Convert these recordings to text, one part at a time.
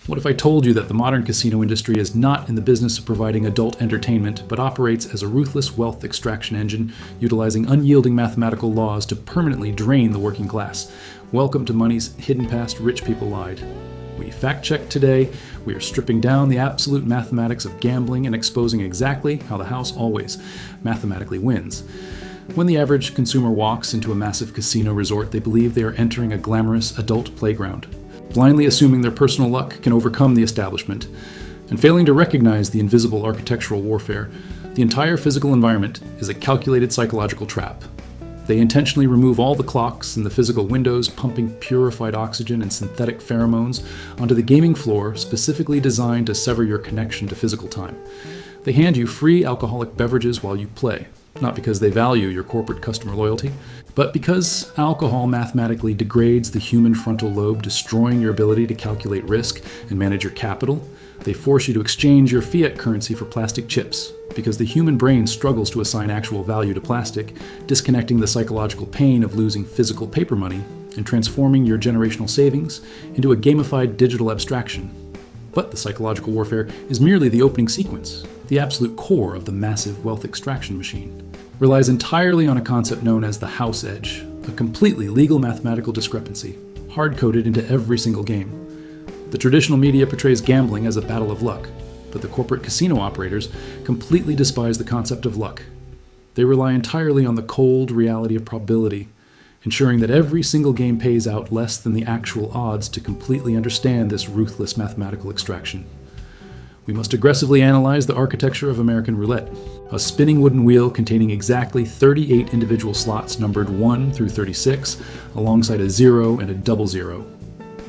What if I told you that the modern casino industry is not in the business of providing adult entertainment, but operates as a ruthless wealth extraction engine, utilizing unyielding mathematical laws to permanently drain the working class? Welcome to Money's Hidden Past Rich People Lied. We fact-checked today. We are stripping down the absolute mathematics of gambling and exposing exactly how the house always mathematically wins. When the average consumer walks into a massive casino resort, they believe they are entering a glamorous adult playground, blindly assuming their personal luck can overcome the establishment, and failing to recognize the invisible architectural warfare. The entire physical environment is a calculated psychological trap. They intentionally remove all the clocks and the physical windows, pumping purified oxygen and synthetic pheromones onto the gaming floor, specifically designed to sever your connection to physical time. They hand you free alcoholic beverages while you play, not because they value your corporate customer loyalty, but because alcohol mathematically degrades the human frontal lobe, destroying your ability to calculate risk and manage your capital. They force you to exchange your fiat currency for plastic chips, because the human brain struggles to assign actual value to plastic, disconnecting the psychological pain of losing physical paper money and transforming your generational savings into a gamified digital abstraction. But the psychological warfare is merely the opening sequence. The absolute core of the massive wealth extraction machine relies entirely on a concept known as the house edge, a completely legal mathematical discrepancy, hard-coded into every single game. The traditional media portrays gambling as a battle of luck, but the corporate casino operators completely despise the concept of luck. They rely entirely on the cold reality of probability, ensuring that every single game pays out less than the actual odds to completely understand this ruthless mathematical extraction. We must aggressively analyze the architecture of American Roulette, a spinning wooden wheel containing exactly 38 individual slots numbered 1 through 36, alongside a 0 and a double 0.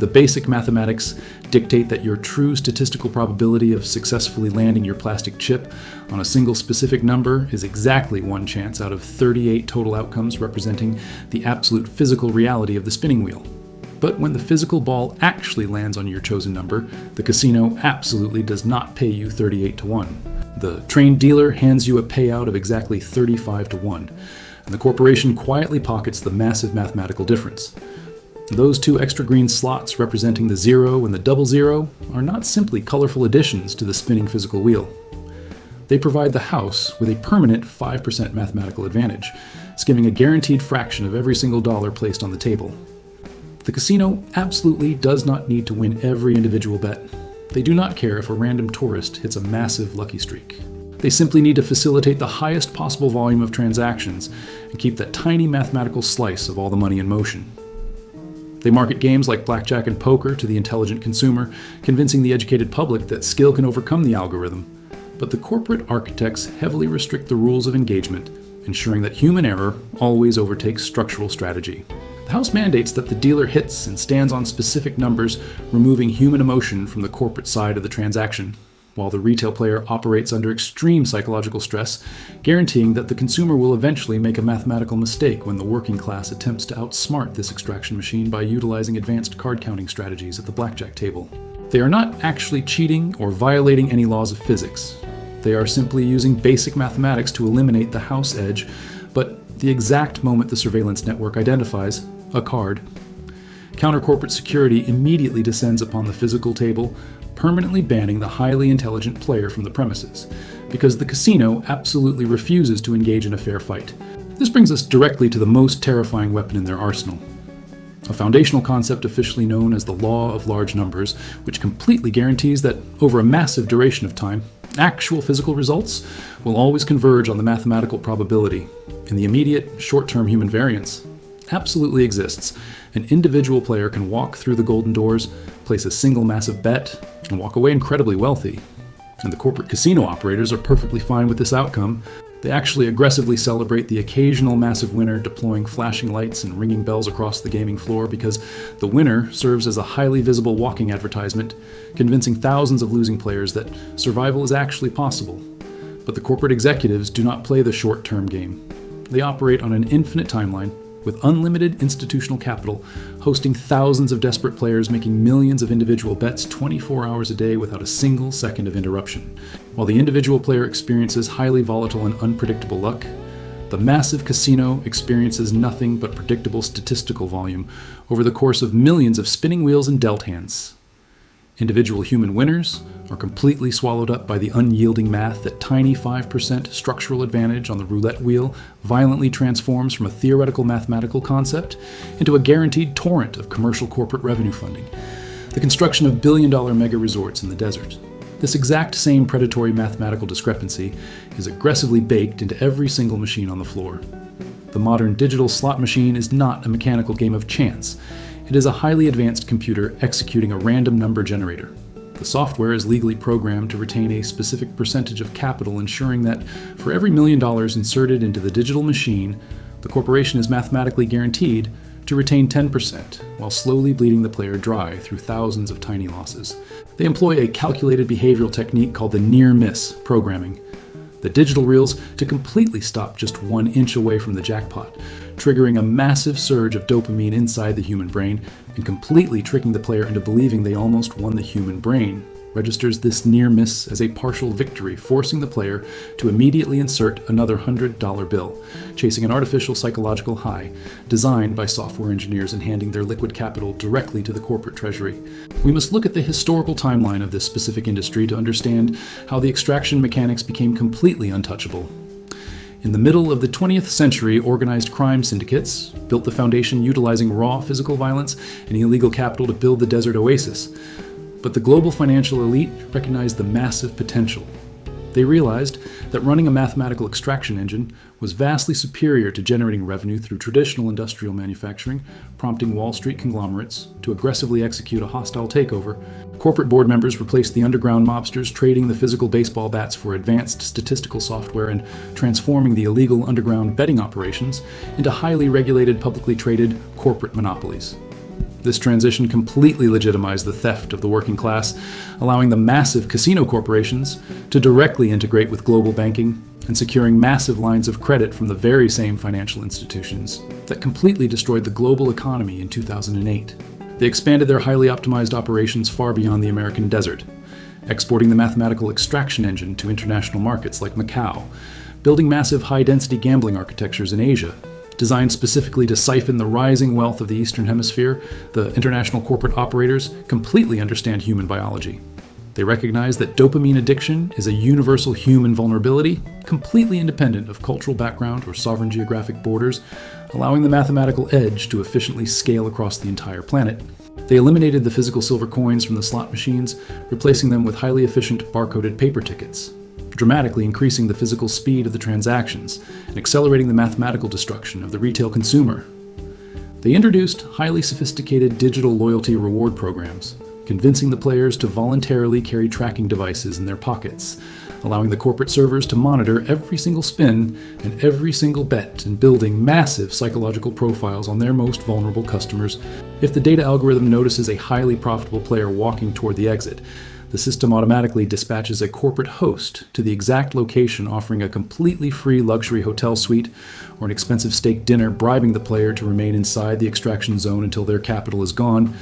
The basic mathematics dictate that your true statistical probability of successfully landing your plastic chip on a single specific number is exactly one chance out of 38 total outcomes, representing the absolute physical reality of the spinning wheel. But when the physical ball actually lands on your chosen number, the casino absolutely does not pay you 38 to 1. The trained dealer hands you a payout of exactly 35 to 1, and the corporation quietly pockets the massive mathematical difference. Those two extra green slots representing the 0 and the double 0 are not simply colorful additions to the spinning physical wheel. They provide the house with a permanent 5% mathematical advantage, skimming a guaranteed fraction of every single dollar placed on the table. The casino absolutely does not need to win every individual bet. They do not care if a random tourist hits a massive lucky streak. They simply need to facilitate the highest possible volume of transactions and keep that tiny mathematical slice of all the money in motion. They market games like Blackjack and poker to the intelligent consumer, convincing the educated public that skill can overcome the algorithm. But the corporate architects heavily restrict the rules of engagement, ensuring that human error always overtakes structural strategy. The house mandates that the dealer hits and stands on specific numbers, removing human emotion from the corporate side of the transaction, while the retail player operates under extreme psychological stress, guaranteeing that the consumer will eventually make a mathematical mistake when the working class attempts to outsmart this extraction machine by utilizing advanced card counting strategies at the blackjack table. They are not actually cheating or violating any laws of physics. They are simply using basic mathematics to eliminate the house edge, but the exact moment the surveillance network identifies a card, counter-corporate security immediately descends upon the physical table, permanently banning the highly intelligent player from the premises, because the casino absolutely refuses to engage in a fair fight. This brings us directly to the most terrifying weapon in their arsenal, a foundational concept officially known as the law of large numbers, which completely guarantees that over a massive duration of time, actual physical results will always converge on the mathematical probability, and the immediate short-term human variance absolutely exists. An individual player can walk through the golden doors, place a single massive bet, and walk away incredibly wealthy. And the corporate casino operators are perfectly fine with this outcome. They actually aggressively celebrate the occasional massive winner, deploying flashing lights and ringing bells across the gaming floor, because the winner serves as a highly visible walking advertisement, convincing thousands of losing players that survival is actually possible. But the corporate executives do not play the short-term game. They operate on an infinite timeline, with unlimited institutional capital, hosting thousands of desperate players making millions of individual bets 24 hours a day without a single second of interruption. While the individual player experiences highly volatile and unpredictable luck, the massive casino experiences nothing but predictable statistical volume over the course of millions of spinning wheels and dealt hands. Individual human winners are completely swallowed up by the unyielding math that tiny 5% structural advantage on the roulette wheel violently transforms from a theoretical mathematical concept into a guaranteed torrent of commercial corporate revenue funding. The construction of billion-dollar mega resorts in the desert. This exact same predatory mathematical discrepancy is aggressively baked into every single machine on the floor. The modern digital slot machine is not a mechanical game of chance. It is a highly advanced computer executing a random number generator. The software is legally programmed to retain a specific percentage of capital, ensuring that for every $1 million inserted into the digital machine, the corporation is mathematically guaranteed to retain 10%, while slowly bleeding the player dry through thousands of tiny losses. They employ a calculated behavioral technique called the near-miss programming. The digital reels to completely stop just 1 inch away from the jackpot, triggering a massive surge of dopamine inside the human brain and completely tricking the player into believing they almost won. The human brain registers this near miss as a partial victory, forcing the player to immediately insert another $100 bill, chasing an artificial psychological high designed by software engineers and handing their liquid capital directly to the corporate treasury. We must look at the historical timeline of this specific industry to understand how the extraction mechanics became completely untouchable. In the middle of the 20th century, organized crime syndicates built the foundation utilizing raw physical violence and illegal capital to build the desert oasis. But the global financial elite recognized the massive potential. They realized that running a mathematical extraction engine was vastly superior to generating revenue through traditional industrial manufacturing, prompting Wall Street conglomerates to aggressively execute a hostile takeover. Corporate board members replaced the underground mobsters, trading the physical baseball bats for advanced statistical software and transforming the illegal underground betting operations into highly regulated, publicly traded corporate monopolies. This transition completely legitimized the theft of the working class, allowing the massive casino corporations to directly integrate with global banking and securing massive lines of credit from the very same financial institutions that completely destroyed the global economy in 2008. They expanded their highly optimized operations far beyond the American desert, exporting the mathematical extraction engine to international markets like Macau, building massive high-density gambling architectures in Asia. Designed specifically to siphon the rising wealth of the Eastern Hemisphere, the international corporate operators completely understand human biology. They recognize that dopamine addiction is a universal human vulnerability, completely independent of cultural background or sovereign geographic borders, allowing the mathematical edge to efficiently scale across the entire planet. They eliminated the physical silver coins from the slot machines, replacing them with highly efficient barcoded paper tickets, dramatically increasing the physical speed of the transactions and accelerating the mathematical destruction of the retail consumer. They introduced highly sophisticated digital loyalty reward programs, convincing the players to voluntarily carry tracking devices in their pockets, allowing the corporate servers to monitor every single spin and every single bet, and building massive psychological profiles on their most vulnerable customers. If the data algorithm notices a highly profitable player walking toward the exit, the system automatically dispatches a corporate host to the exact location, offering a completely free luxury hotel suite or an expensive steak dinner, bribing the player to remain inside the extraction zone until their capital is gone.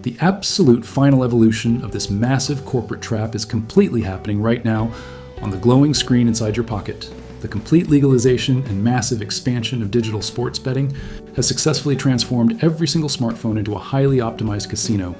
The absolute final evolution of this massive corporate trap is completely happening right now on the glowing screen inside your pocket. The complete legalization and massive expansion of digital sports betting has successfully transformed every single smartphone into a highly optimized casino.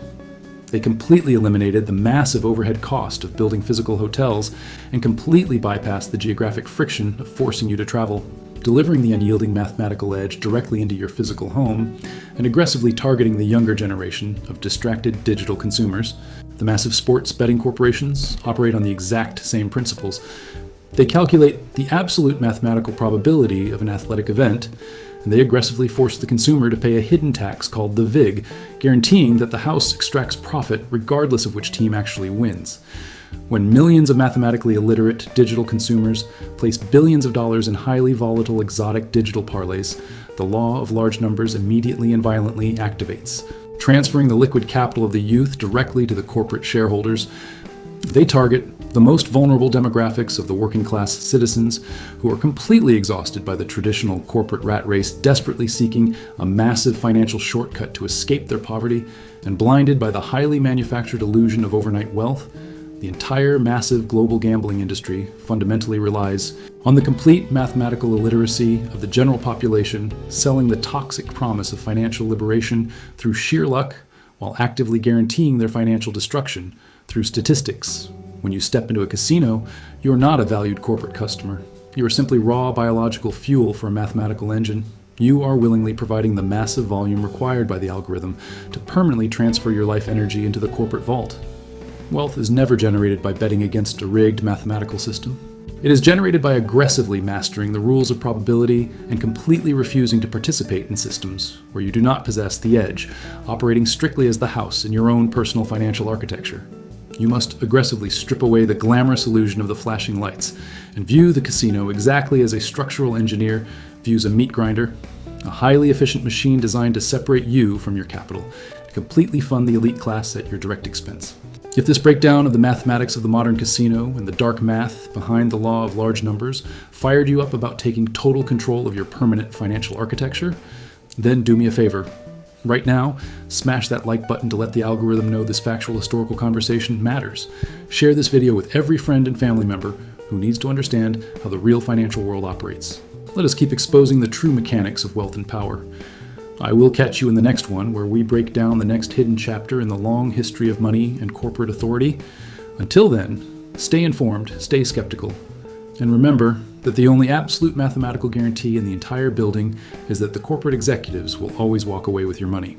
They completely eliminated the massive overhead cost of building physical hotels and completely bypassed the geographic friction of forcing you to travel, delivering the unyielding mathematical edge directly into your physical home and aggressively targeting the younger generation of distracted digital consumers. The massive sports betting corporations operate on the exact same principles. They calculate the absolute mathematical probability of an athletic event, and they aggressively force the consumer to pay a hidden tax called the VIG, guaranteeing that the house extracts profit regardless of which team actually wins. When millions of mathematically illiterate digital consumers place billions of dollars in highly volatile exotic digital parlays, the law of large numbers immediately and violently activates, transferring the liquid capital of the youth directly to the corporate shareholders. They target the most vulnerable demographics of the working class citizens who are completely exhausted by the traditional corporate rat race, desperately seeking a massive financial shortcut to escape their poverty, and blinded by the highly manufactured illusion of overnight wealth. The entire massive global gambling industry fundamentally relies on the complete mathematical illiteracy of the general population, selling the toxic promise of financial liberation through sheer luck while actively guaranteeing their financial destruction through statistics. When you step into a casino, you are not a valued corporate customer. You are simply raw biological fuel for a mathematical engine. You are willingly providing the massive volume required by the algorithm to permanently transfer your life energy into the corporate vault. Wealth is never generated by betting against a rigged mathematical system. It is generated by aggressively mastering the rules of probability and completely refusing to participate in systems where you do not possess the edge, operating strictly as the house in your own personal financial architecture. You must aggressively strip away the glamorous illusion of the flashing lights and view the casino exactly as a structural engineer views a meat grinder, a highly efficient machine designed to separate you from your capital and completely fund the elite class at your direct expense. If this breakdown of the mathematics of the modern casino and the dark math behind the law of large numbers fired you up about taking total control of your permanent financial architecture, then do me a favor. Right now, smash that like button to let the algorithm know this factual historical conversation matters. Share this video with every friend and family member who needs to understand how the real financial world operates. Let us keep exposing the true mechanics of wealth and power. I will catch you in the next one, where we break down the next hidden chapter in the long history of money and corporate authority. Until then, stay informed, stay skeptical, and remember that the only absolute mathematical guarantee in the entire building is that the corporate executives will always walk away with your money.